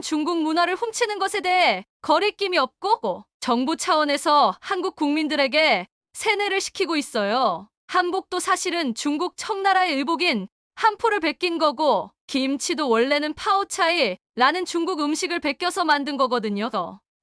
중국 문화를 훔치는 것에 대해 거리낌이 없고 정부 차원에서 한국 국민들에게 세뇌를 시키고 있어요. 한복도 사실은 중국 청나라의 의복인 한포를 베낀 거고 김치도 원래는 파오차이라는 중국 음식을 베껴서 만든 거거든요.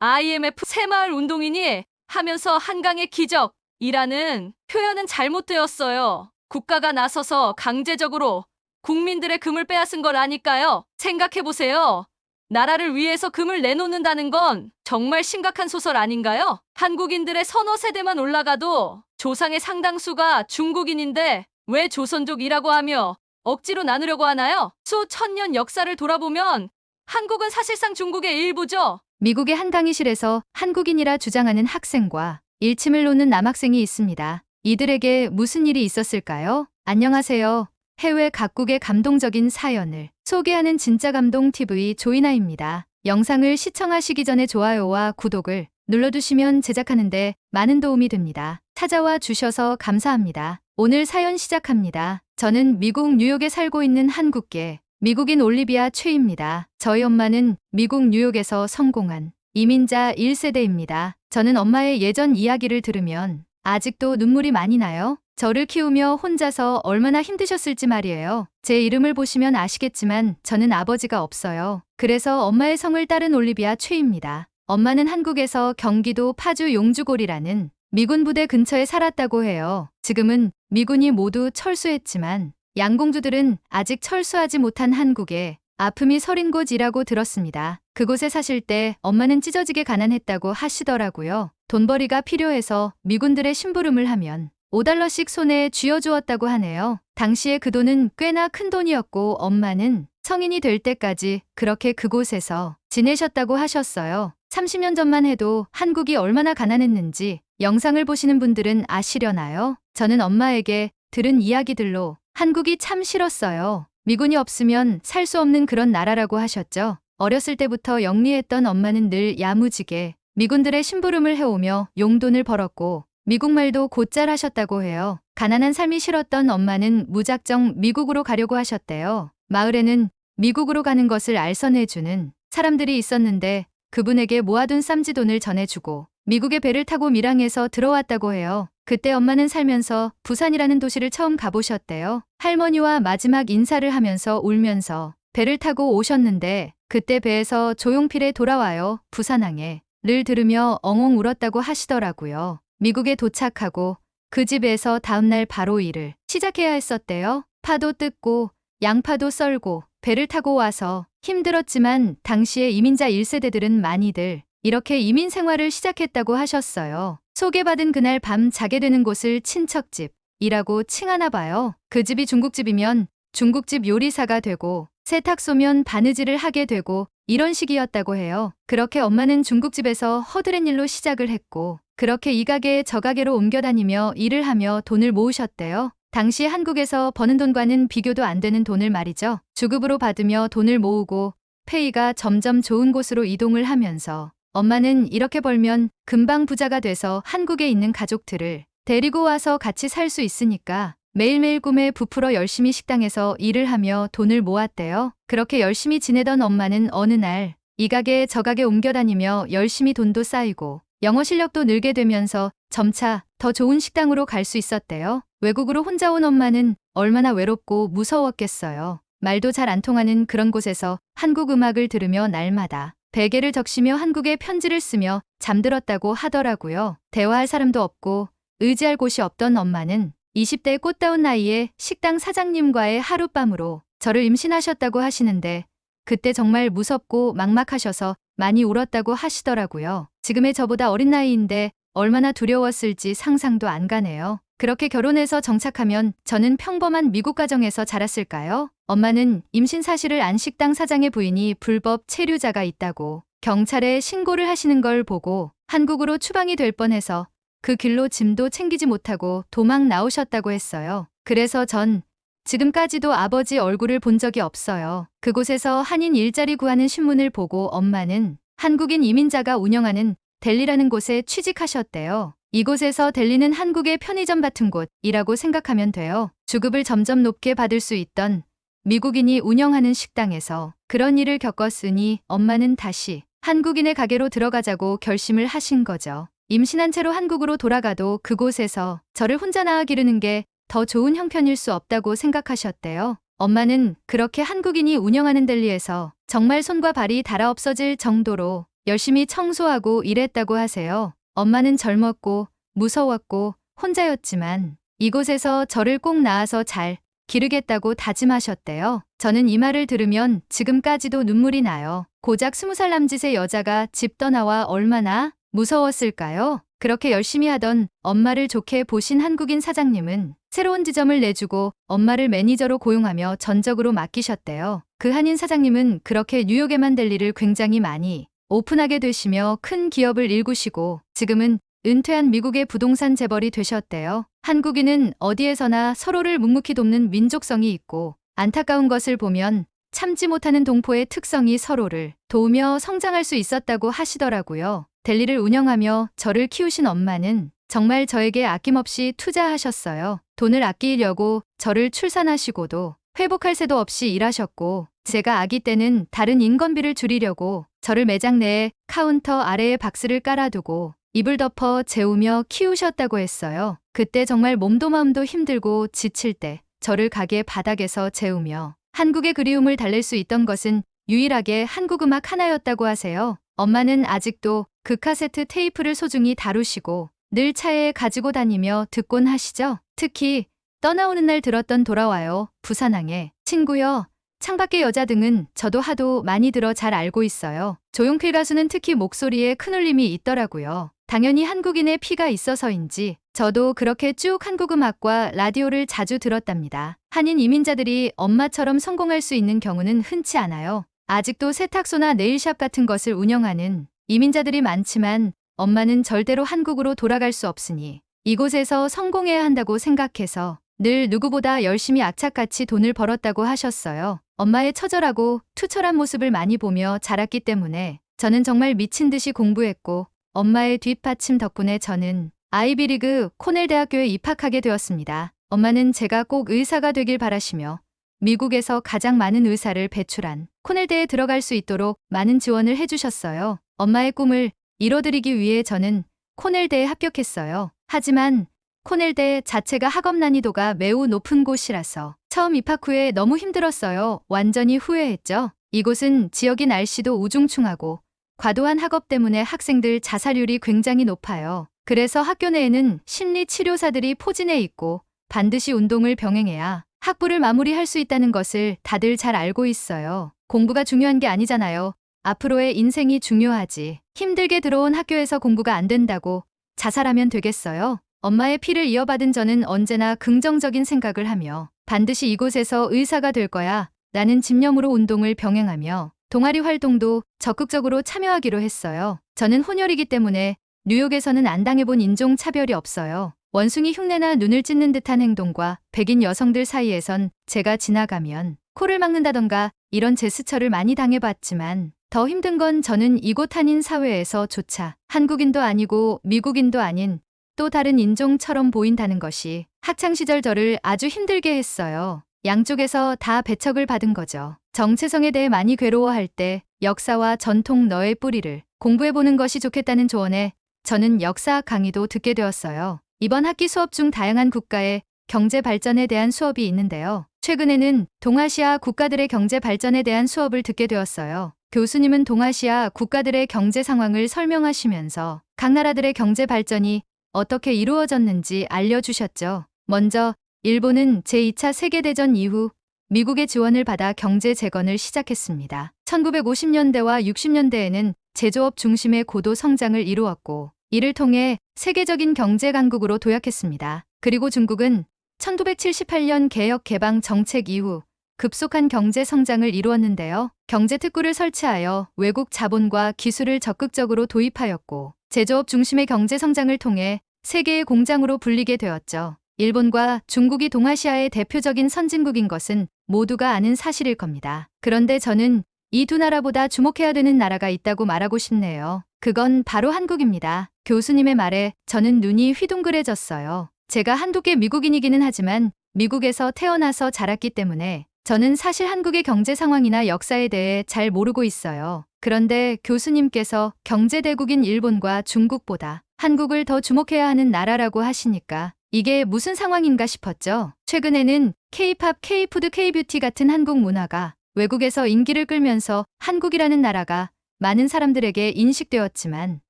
IMF 새마을 운동이니 하면서 한강의 기적이라는 표현은 잘못되었어요. 국가가 나서서 강제적으로 국민들의 금을 빼앗은 걸 아니까요. 생각해보세요. 나라를 위해서 금을 내놓는다는 건 정말 심각한 소설 아닌가요? 한국인들의 서너 세대만 올라가도 조상의 상당수가 중국인인데 왜 조선족이라고 하며 억지로 나누려고 하나요? 수천 년 역사를 돌아보면 한국은 사실상 중국의 일부죠. 미국의 한 강의실에서 한국인이라 주장하는 학생과 일침을 놓는 남학생이 있습니다. 이들에게 무슨 일이 있었을까요? 안녕하세요. 해외 각국의 감동적인 사연을 소개하는 진짜 감동 TV 조이나입니다. 영상을 시청하시기 전에 좋아요와 구독을 눌러두시면 제작하는데 많은 도움이 됩니다. 찾아와 주셔서 감사합니다. 오늘 사연 시작합니다. 저는 미국 뉴욕에 살고 있는 한국계 미국인 올리비아 최입니다. 저희 엄마는 미국 뉴욕에서 성공한 이민자 1세대입니다. 저는 엄마의 예전 이야기를 들으면 아직도 눈물이 많이 나요. 저를 키우며 혼자서 얼마나 힘드셨을지 말이에요. 제 이름을 보시면 아시겠지만 저는 아버지가 없어요. 그래서 엄마의 성을 따른 올리비아 최입니다. 엄마는 한국에서 경기도 파주 용주골이라는 미군 부대 근처에 살았다고 해요. 지금은 미군이 모두 철수했지만 양공주들은 아직 철수하지 못한 한국에 아픔이 서린 곳이라고 들었습니다. 그곳에 사실 때 엄마는 찢어지게 가난했다고 하시더라고요. 돈벌이가 필요해서 미군들의 심부름을 하면 5달러씩 손에 쥐어주었다고 하네요. 당시에 그 돈은 꽤나 큰 돈이었고 엄마는 성인이 될 때까지 그렇게 그곳에서 지내셨다고 하셨어요. 30년 전만 해도 한국이 얼마나 가난했는지 영상을 보시는 분들은 아시려나요? 저는 엄마에게 들은 이야기들로 한국이 참 싫었어요. 미군이 없으면 살 수 없는 그런 나라라고 하셨죠. 어렸을 때부터 영리했던 엄마는 늘 야무지게 미군들의 심부름을 해오며 용돈을 벌었고 미국말도 곧잘 하셨다고 해요. 가난한 삶이 싫었던 엄마는 무작정 미국으로 가려고 하셨대요. 마을에는 미국으로 가는 것을 알선해주는 사람들이 있었는데 그분에게 모아둔 쌈지돈을 전해주고 미국의 배를 타고 밀항에서 들어왔다고 해요. 그때 엄마는 살면서 부산이라는 도시를 처음 가보셨대요. 할머니와 마지막 인사를 하면서 울면서 배를 타고 오셨는데 그때 배에서 조용필의 돌아와요 부산항에 를 들으며 엉엉 울었다고 하시더라고요. 미국에 도착하고 그 집에서 다음날 바로 일을 시작해야 했었대요. 파도 뜯고 양파도 썰고 배를 타고 와서 힘들었지만 당시에 이민자 1세대들은 많이들 이렇게 이민 생활을 시작했다고 하셨어요. 소개받은 그날 밤 자게 되는 곳을 친척집이라고 칭하나 봐요. 그 집이 중국집이면 중국집 요리사가 되고 세탁소면 바느질을 하게 되고 이런 식이었다고 해요. 그렇게 엄마는 중국집에서 허드렛 일로 시작을 했고 그렇게 이 가게 저 가게로 옮겨 다니며 일을 하며 돈을 모으셨대요. 당시 한국에서 버는 돈과는 비교도 안 되는 돈을 말이죠. 주급으로 받으며 돈을 모으고 페이가 점점 좋은 곳으로 이동을 하면서 엄마는 이렇게 벌면 금방 부자가 돼서 한국에 있는 가족들을 데리고 와서 같이 살 수 있으니까 매일매일 꿈에 부풀어 열심히 식당에서 일을 하며 돈을 모았대요. 그렇게 열심히 지내던 엄마는 어느 날 이 가게 저 가게 옮겨 다니며 열심히 돈도 쌓이고 영어 실력도 늘게 되면서 점차 더 좋은 식당으로 갈 수 있었대요. 외국으로 혼자 온 엄마는 얼마나 외롭고 무서웠겠어요. 말도 잘 안 통하는 그런 곳에서 한국 음악을 들으며 날마다 베개를 적시며 한국에 편지를 쓰며 잠들었다고 하더라고요. 대화할 사람도 없고 의지할 곳이 없던 엄마는 20대의 꽃다운 나이에 식당 사장님과의 하룻밤으로 저를 임신하셨다고 하시는데 그때 정말 무섭고 막막하셔서 많이 울었다고 하시더라고요. 지금의 저보다 어린 나이인데 얼마나 두려웠을지 상상도 안 가네요. 그렇게 결혼해서 정착하면 저는 평범한 미국 가정에서 자랐을까요? 엄마는 임신 사실을 안 식당 사장의 부인이 불법 체류자가 있다고 경찰에 신고를 하시는 걸 보고 한국으로 추방이 될 뻔해서 그 길로 짐도 챙기지 못하고 도망 나오셨다고 했어요. 그래서 전 지금까지도 아버지 얼굴을 본 적이 없어요. 그곳에서 한인 일자리 구하는 신문을 보고 엄마는 한국인 이민자가 운영하는 델리라는 곳에 취직하셨대요. 이곳에서 델리는 한국의 편의점 같은 곳이라고 생각하면 돼요. 주급을 점점 높게 받을 수 있던 미국인이 운영하는 식당에서 그런 일을 겪었으니 엄마는 다시 한국인의 가게로 들어가자고 결심을 하신 거죠. 임신한 채로 한국으로 돌아가도 그곳에서 저를 혼자 낳아 기르는 게 더 좋은 형편일 수 없다고 생각하셨대요. 엄마는 그렇게 한국인이 운영하는 델리에서 정말 손과 발이 닳아 없어질 정도로 열심히 청소하고 일했다고 하세요. 엄마는 젊었고 무서웠고 혼자였지만 이곳에서 저를 꼭 낳아서 잘 기르겠다고 다짐하셨대요. 저는 이 말을 들으면 지금까지도 눈물이 나요. 고작 20살 남짓의 여자가 집 떠나와 얼마나 무서웠을까요? 그렇게 열심히 하던 엄마를 좋게 보신 한국인 사장님은 새로운 지점을 내주고 엄마를 매니저로 고용하며 전적으로 맡기셨대요. 그 한인 사장님은 그렇게 뉴욕에만 델리를 굉장히 많이 오픈하게 되시며 큰 기업을 일구시고 지금은 은퇴한 미국의 부동산 재벌이 되셨대요. 한국인은 어디에서나 서로를 묵묵히 돕는 민족성이 있고 안타까운 것을 보면 참지 못하는 동포의 특성이 서로를 도우며 성장할 수 있었다고 하시더라고요. 델리를 운영하며 저를 키우신 엄마는 정말 저에게 아낌없이 투자하셨어요. 돈을 아끼려고 저를 출산하시고도 회복할 새도 없이 일하셨고 제가 아기 때는 다른 인건비를 줄이려고 저를 매장 내에 카운터 아래에 박스를 깔아두고 이불 덮어 재우며 키우셨다고 했어요. 그때 정말 몸도 마음도 힘들고 지칠 때 저를 가게 바닥에서 재우며 한국의 그리움을 달랠 수 있던 것은 유일하게 한국 음악 하나였다고 하세요. 엄마는 아직도 그 카세트 테이프를 소중히 다루시고 늘 차에 가지고 다니며 듣곤 하시죠. 특히 떠나오는 날 들었던 돌아와요, 부산항에, 친구여, 창밖의 여자 등은 저도 하도 많이 들어 잘 알고 있어요. 조용필 가수는 특히 목소리에 큰 울림이 있더라고요. 당연히 한국인의 피가 있어서인지 저도 그렇게 쭉 한국 음악과 라디오를 자주 들었답니다. 한인 이민자들이 엄마처럼 성공할 수 있는 경우는 흔치 않아요. 아직도 세탁소나 네일샵 같은 것을 운영하는 이민자들이 많지만 엄마는 절대로 한국으로 돌아갈 수 없으니 이곳에서 성공해야 한다고 생각해서 늘 누구보다 열심히 악착같이 돈을 벌었다고 하셨어요. 엄마의 처절하고 투철한 모습을 많이 보며 자랐기 때문에 저는 정말 미친 듯이 공부했고 엄마의 뒷받침 덕분에 저는 아이비리그 코넬 대학교에 입학하게 되었습니다. 엄마는 제가 꼭 의사가 되길 바라시며 미국에서 가장 많은 의사를 배출한 코넬대에 들어갈 수 있도록 많은 지원을 해주셨어요. 엄마의 꿈을 이뤄드리기 위해 저는 코넬대에 합격했어요. 하지만 코넬대 자체가 학업 난이도가 매우 높은 곳이라서 처음 입학 후에 너무 힘들었어요. 완전히 후회했죠. 이곳은 지역이 날씨도 우중충하고 과도한 학업 때문에 학생들 자살률이 굉장히 높아요. 그래서 학교 내에는 심리치료사들이 포진해 있고 반드시 운동을 병행해야 학부를 마무리할 수 있다는 것을 다들 잘 알고 있어요. 공부가 중요한 게 아니잖아요. 앞으로의 인생이 중요하지. 힘들게 들어온 학교에서 공부가 안 된다고 자살하면 되겠어요? 엄마의 피를 이어받은 저는 언제나 긍정적인 생각을 하며 반드시 이곳에서 의사가 될 거야 라는 집념으로 운동을 병행하며 동아리 활동도 적극적으로 참여하기로 했어요. 저는 혼혈이기 때문에 뉴욕에서는 안 당해본 인종차별이 없어요. 원숭이 흉내나 눈을 찢는 듯한 행동과 백인 여성들 사이에선 제가 지나가면 코를 막는다던가 이런 제스처를 많이 당해봤지만 더 힘든 건 저는 이곳 한인 사회에서조차 한국인도 아니고 미국인도 아닌 또 다른 인종처럼 보인다는 것이 학창시절 저를 아주 힘들게 했어요. 양쪽에서 다 배척을 받은 거죠. 정체성에 대해 많이 괴로워할 때 역사와 전통 너의 뿌리를 공부해보는 것이 좋겠다는 조언에 저는 역사학 강의도 듣게 되었어요. 이번 학기 수업 중 다양한 국가의 경제 발전에 대한 수업이 있는데요. 최근에는 동아시아 국가들의 경제 발전에 대한 수업을 듣게 되었어요. 교수님은 동아시아 국가들의 경제 상황을 설명하시면서 각 나라들의 경제 발전이 어떻게 이루어졌는지 알려주셨죠. 먼저 일본은 제2차 세계대전 이후 미국의 지원을 받아 경제 재건을 시작했습니다. 1950년대와 60년대에는 제조업 중심의 고도 성장을 이루었고 이를 통해 세계적인 경제 강국으로 도약했습니다. 그리고 중국은 1978년 개혁 개방 정책 이후 급속한 경제 성장을 이루었는데요. 경제 특구를 설치하여 외국 자본과 기술을 적극적으로 도입하였고 제조업 중심의 경제 성장을 통해 세계의 공장으로 불리게 되었죠. 일본과 중국이 동아시아의 대표적인 선진국인 것은 모두가 아는 사실일 겁니다. 그런데 저는 이 두 나라보다 주목해야 되는 나라가 있다고 말하고 싶네요. 그건 바로 한국입니다. 교수님의 말에 저는 눈이 휘둥그레졌어요. 제가 한국계 미국인이기는 하지만 미국에서 태어나서 자랐기 때문에 저는 사실 한국의 경제 상황이나 역사에 대해 잘 모르고 있어요. 그런데 교수님께서 경제대국인 일본과 중국보다 한국을 더 주목해야 하는 나라라고 하시니까 이게 무슨 상황인가 싶었죠. 최근에는 K-팝, K-푸드, K-뷰티 같은 한국 문화가 외국에서 인기를 끌면서 한국이라는 나라가 많은 사람들에게 인식되었지만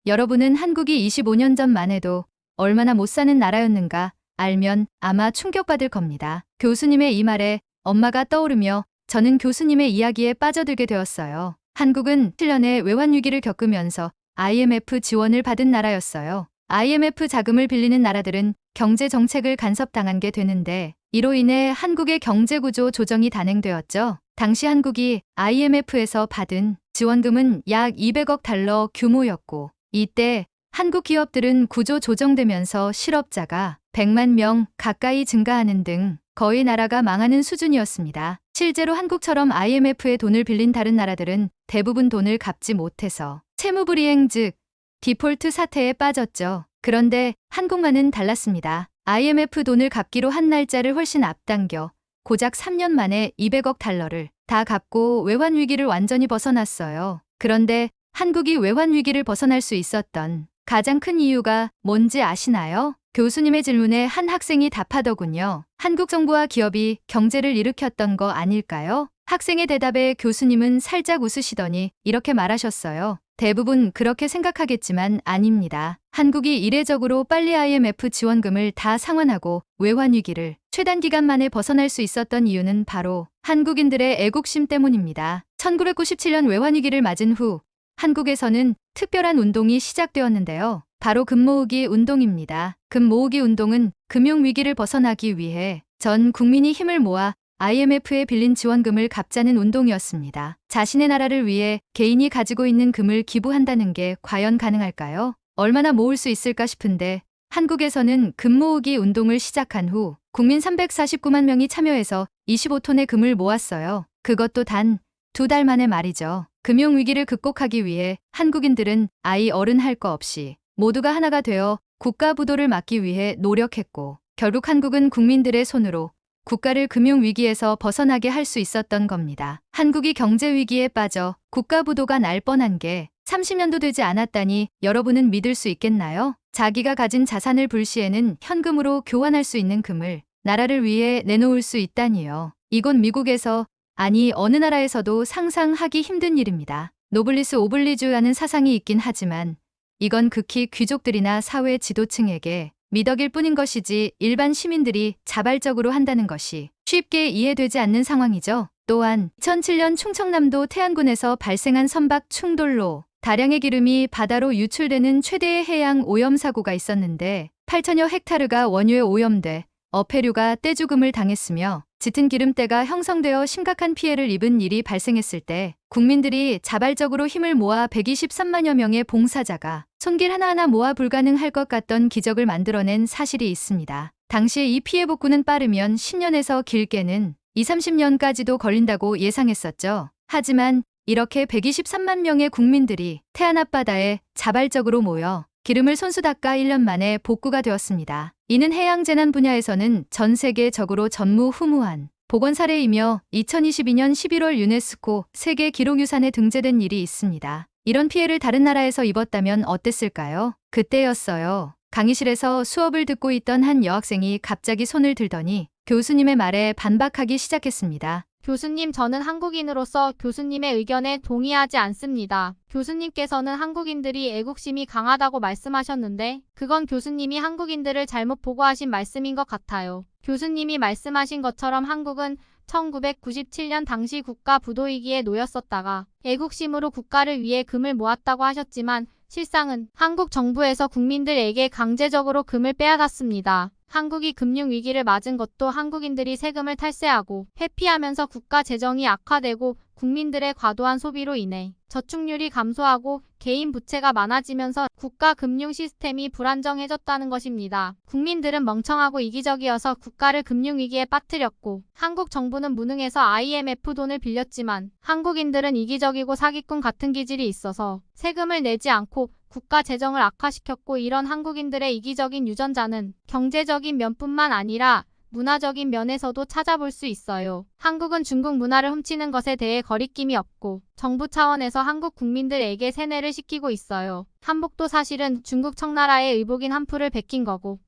여러분은 한국이 25년 전만 해도 얼마나 못 사는 나라였는가 알면 아마 충격받을 겁니다. 교수님의 이 말에 엄마가 떠오르며 저는 교수님의 이야기에 빠져들게 되었어요. 한국은 7년의 외환위기를 겪으면서 IMF 지원을 받은 나라였어요. IMF 자금을 빌리는 나라들은 경제 정책을 간섭당한 게 되는데 이로 인해 한국의 경제구조 조정이 단행되었죠. 당시 한국이 IMF에서 받은 지원금은 약 200억 달러 규모였고 이때 한국 기업들은 구조 조정되면서 실업자가 100만 명 가까이 증가하는 등 거의 나라가 망하는 수준이었습니다. 실제로 한국처럼 IMF에 돈을 빌린 다른 나라들은 대부분 돈을 갚지 못해서 채무불이행 즉 디폴트 사태에 빠졌죠. 그런데 한국만은 달랐습니다. IMF 돈을 갚기로 한 날짜를 훨씬 앞당겨 고작 3년 만에 200억 달러를 다 갚고 외환위기를 완전히 벗어났어요. 그런데 한국이 외환위기를 벗어날 수 있었던 가장 큰 이유가 뭔지 아시나요? 교수님의 질문에 한 학생이 답하더군요. 한국 정부와 기업이 경제를 일으켰던 거 아닐까요? 학생의 대답에 교수님은 살짝 웃으시더니 이렇게 말하셨어요. 대부분 그렇게 생각하겠지만 아닙니다. 한국이 이례적으로 빨리 IMF 지원금을 다 상환하고 외환위기를 최단 기간 만에 벗어날 수 있었던 이유는 바로 한국인들의 애국심 때문입니다. 1997년 외환위기를 맞은 후 한국에서는 특별한 운동이 시작되었는데요. 바로 금모으기 운동입니다. 금모으기 운동은 금융위기를 벗어나기 위해 전 국민이 힘을 모아 IMF에 빌린 지원금을 갚자는 운동이었습니다. 자신의 나라를 위해 개인이 가지고 있는 금을 기부한다는 게 과연 가능할까요? 얼마나 모을 수 있을까 싶은데 한국에서는 금모으기 운동을 시작한 후 국민 349만 명이 참여해서 25톤의 금을 모았어요. 그것도 단 2달 만에 말이죠. 금융위기를 극복하기 위해 한국인들은 아이 어른 할 거 없이 모두가 하나가 되어 국가 부도를 막기 위해 노력했고 결국 한국은 국민들의 손으로 국가를 금융위기에서 벗어나게 할 수 있었던 겁니다. 한국이 경제위기에 빠져 국가 부도가 날 뻔한 게 30년도 되지 않았다니 여러분은 믿을 수 있겠나요? 자기가 가진 자산을 불시에는 현금으로 교환할 수 있는 금을 나라를 위해 내놓을 수 있다니요. 이건 미국에서 아니 어느 나라에서도 상상하기 힘든 일입니다. 노블리스 오블리주라는 사상이 있긴 하지만 이건 극히 귀족들이나 사회 지도층에게 미덕일 뿐인 것이지 일반 시민들이 자발적으로 한다는 것이 쉽게 이해되지 않는 상황이죠. 또한 2007년 충청남도 태안군에서 발생한 선박 충돌로 다량의 기름이 바다로 유출되는 최대의 해양 오염 사고가 있었는데 8천여 헥타르가 원유에 오염돼 어패류가 떼죽음을 당했으며 짙은 기름때가 형성되어 심각한 피해를 입은 일이 발생했을 때 국민들이 자발적으로 힘을 모아 123만여 명의 봉사자가 손길 하나하나 모아 불가능할 것 같던 기적을 만들어낸 사실이 있습니다. 당시에 이 피해 복구는 빠르면 10년에서 길게는 20-30년까지도 걸린다고 예상했었죠. 하지만 이렇게 123만 명의 국민들이 태안 앞바다에 자발적으로 모여 기름을 손수 닦아 1년 만에 복구가 되었습니다. 이는 해양재난 분야에서는 전 세계적으로 전무후무한 복원 사례이며 2022년 11월 유네스코 세계 기록유산에 등재된 일이 있습니다. 이런 피해를 다른 나라에서 입었다면 어땠을까요? 그때였어요. 강의실에서 수업을 듣고 있던 한 여학생이 갑자기 손을 들더니 교수님의 말에 반박하기 시작했습니다. 교수님, 저는 한국인으로서 교수님의 의견에 동의하지 않습니다. 교수님께서는 한국인들이 애국심이 강하다고 말씀하셨는데 그건 교수님이 한국인들을 잘못 보고하신 말씀인 것 같아요. 교수님이 말씀하신 것처럼 한국은 1997년 당시 국가 부도위기에 놓였었다가 애국심으로 국가를 위해 금을 모았다고 하셨지만 실상은 한국 정부에서 국민들에게 강제적으로 금을 빼앗았습니다. 한국이 금융위기를 맞은 것도 한국인들이 세금을 탈세하고 회피하면서 국가 재정이 악화되고 국민들의 과도한 소비로 인해 저축률이 감소하고 개인 부채가 많아지면서 국가 금융 시스템이 불안정해졌다는 것입니다. 국민들은 멍청하고 이기적이어서 국가를 금융위기에 빠뜨렸고 한국 정부는 무능해서 IMF 돈을 빌렸지만 한국인들은 이기적이고 사기꾼 같은 기질이 있어서 세금을 내지 않고 국가 재정을 악화시켰고 이런 한국인들의 이기적인 유전자는 경제적인 면뿐만 아니라 문화적인 면에서도 찾아볼 수 있어요. 한국은 중국 문화를 훔치는 것에 대해 거리낌이 없고 정부 차원에서 한국 국민들에게 세뇌를 시키고 있어요. 한복도 사실은 중국 청나라의 의복인 한풀을 베낀 거고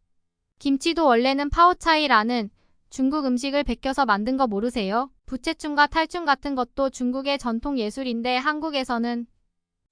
김치도 원래는 파오차이라는 중국 음식을 베껴서 만든 거 모르세요? 부채춤과 탈춤 같은 것도 중국의 전통 예술인데 한국에서는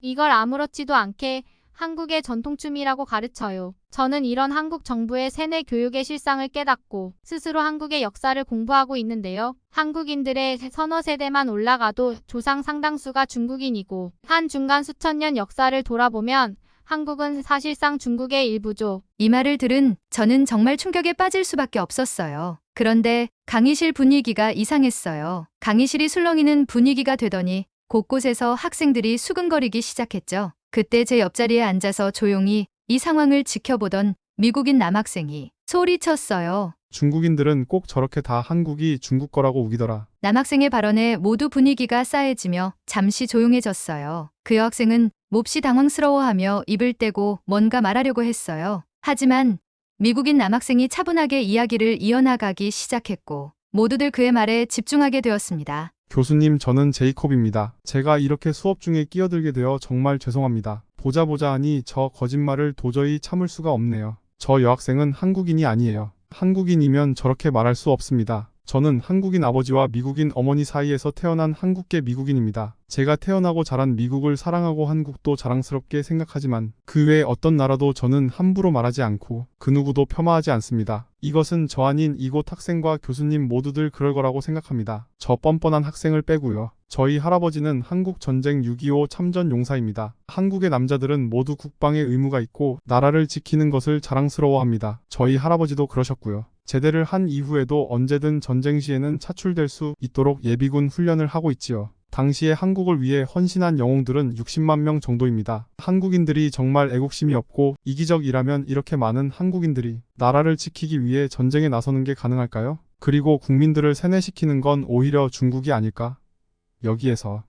이걸 아무렇지도 않게 한국의 전통춤이라고 가르쳐요. 저는 이런 한국 정부의 세뇌 교육의 실상을 깨닫고 스스로 한국의 역사를 공부하고 있는데요. 한국인들의 서너 세대만 올라가도 조상 상당수가 중국인이고 한 중간 수천 년 역사를 돌아보면 한국은 사실상 중국의 일부죠. 이 말을 들은 저는 정말 충격에 빠질 수밖에 없었어요. 그런데 강의실 분위기가 이상했어요. 강의실이 술렁이는 분위기가 되더니 곳곳에서 학생들이 수근거리기 시작했죠. 그때 제 옆자리에 앉아서 조용히 이 상황을 지켜보던 미국인 남학생이 소리쳤어요. 중국인들은 꼭 저렇게 다 한국이 중국 거라고 우기더라. 남학생의 발언에 모두 분위기가 싸해지며 잠시 조용해졌어요. 그 여학생은 몹시 당황스러워하며 입을 떼고 뭔가 말하려고 했어요. 하지만 미국인 남학생이 차분하게 이야기를 이어나가기 시작했고 모두들 그의 말에 집중하게 되었습니다. 교수님, 저는 제이콥입니다. 제가 이렇게 수업 중에 끼어들게 되어 정말 죄송합니다. 보자 하니 저 거짓말을 도저히 참을 수가 없네요. 저 여학생은 한국인이 아니에요. 한국인이면 저렇게 말할 수 없습니다. 저는 한국인 아버지와 미국인 어머니 사이에서 태어난 한국계 미국인입니다. 제가 태어나고 자란 미국을 사랑하고 한국도 자랑스럽게 생각하지만 그 외 어떤 나라도 저는 함부로 말하지 않고 그 누구도 폄하하지 않습니다. 이것은 저 아닌 이곳 학생과 교수님 모두들 그럴 거라고 생각합니다. 저 뻔뻔한 학생을 빼고요. 저희 할아버지는 한국전쟁 6.25 참전 용사입니다. 한국의 남자들은 모두 국방의 의무가 있고 나라를 지키는 것을 자랑스러워합니다. 저희 할아버지도 그러셨고요. 제대를 한 이후에도 언제든 전쟁 시에는 차출될 수 있도록 예비군 훈련을 하고 있지요. 당시에 한국을 위해 헌신한 영웅들은 60만 명 정도입니다. 한국인들이 정말 애국심이 없고 이기적이라면 이렇게 많은 한국인들이 나라를 지키기 위해 전쟁에 나서는 게 가능할까요? 그리고 국민들을 세뇌시키는 건 오히려 중국이 아닐까? 여기에서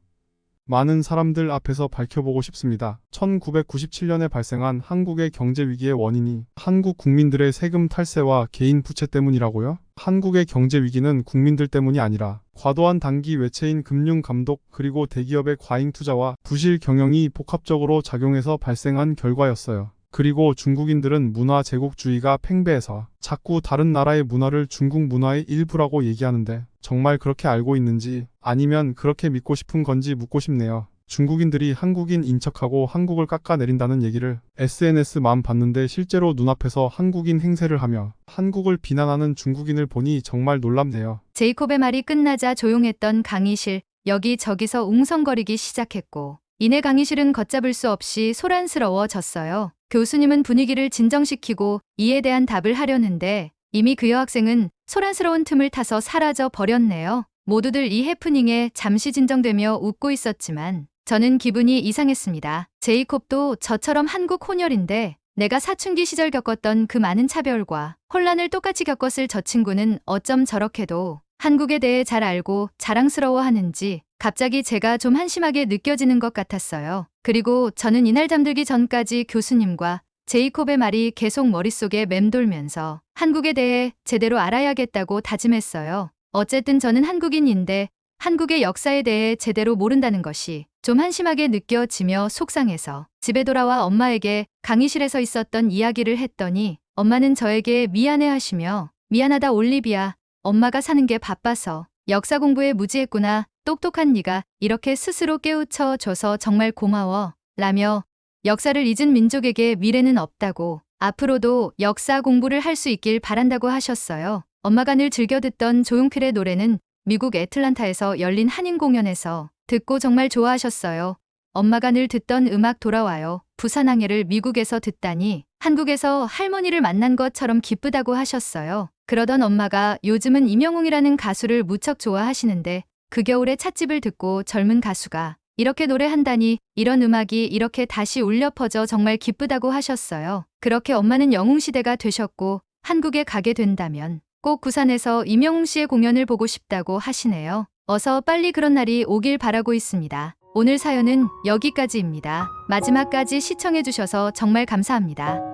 많은 사람들 앞에서 밝혀보고 싶습니다. 1997년에 발생한 한국의 경제 위기의 원인이 한국 국민들의 세금 탈세와 개인 부채 때문이라고요? 한국의 경제 위기는 국민들 때문이 아니라 과도한 단기 외채인 금융 감독 그리고 대기업의 과잉 투자와 부실 경영이 복합적으로 작용해서 발생한 결과였어요. 그리고 중국인들은 문화 제국주의가 팽배해서 자꾸 다른 나라의 문화를 중국 문화의 일부라고 얘기하는데 정말 그렇게 알고 있는지 아니면 그렇게 믿고 싶은 건지 묻고 싶네요. 중국인들이 한국인 인척하고 한국을 깎아내린다는 얘기를 SNS만 봤는데 실제로 눈앞에서 한국인 행세를 하며 한국을 비난하는 중국인을 보니 정말 놀랍네요. 제이콥의 말이 끝나자 조용했던 강의실, 여기저기서 웅성거리기 시작했고 이내 강의실은 걷잡을 수 없이 소란스러워졌어요. 교수님은 분위기를 진정시키고 이에 대한 답을 하려는데 이미 그 여학생은 소란스러운 틈을 타서 사라져 버렸네요. 모두들 이 해프닝에 잠시 진정되며 웃고 있었지만 저는 기분이 이상했습니다. 제이콥도 저처럼 한국 혼혈인데 내가 사춘기 시절 겪었던 그 많은 차별과 혼란을 똑같이 겪었을 저 친구는 어쩜 저렇게도 한국에 대해 잘 알고 자랑스러워하는지 갑자기 제가 좀 한심하게 느껴지는 것 같았어요. 그리고 저는 이날 잠들기 전까지 교수님과 제이콥의 말이 계속 머릿속에 맴돌면서 한국에 대해 제대로 알아야겠다고 다짐했어요. 어쨌든 저는 한국인인데 한국의 역사에 대해 제대로 모른다는 것이 좀 한심하게 느껴지며 속상해서 집에 돌아와 엄마에게 강의실에서 있었던 이야기를 했더니 엄마는 저에게 미안해하시며 미안하다 올리비아, 엄마가 사는 게 바빠서 역사 공부에 무지했구나. 똑똑한 네가 이렇게 스스로 깨우쳐줘서 정말 고마워. 라며 역사를 잊은 민족에게 미래는 없다고 앞으로도 역사 공부를 할 수 있길 바란다고 하셨어요. 엄마가 늘 즐겨 듣던 조용필의 노래는 미국 애틀란타에서 열린 한인 공연에서 듣고 정말 좋아하셨어요. 엄마가 늘 듣던 음악 돌아와요. 부산항해를 미국에서 듣다니 한국에서 할머니를 만난 것처럼 기쁘다고 하셨어요. 그러던 엄마가 요즘은 임영웅이라는 가수를 무척 좋아하시는데 그 겨울에 찻집을 듣고 젊은 가수가 이렇게 노래한다니 이런 음악이 이렇게 다시 울려 퍼져 정말 기쁘다고 하셨어요. 그렇게 엄마는 영웅시대가 되셨고 한국에 가게 된다면 꼭 부산에서 임영웅 씨의 공연을 보고 싶다고 하시네요. 어서 빨리 그런 날이 오길 바라고 있습니다. 오늘 사연은 여기까지입니다. 마지막까지 시청해주셔서 정말 감사합니다.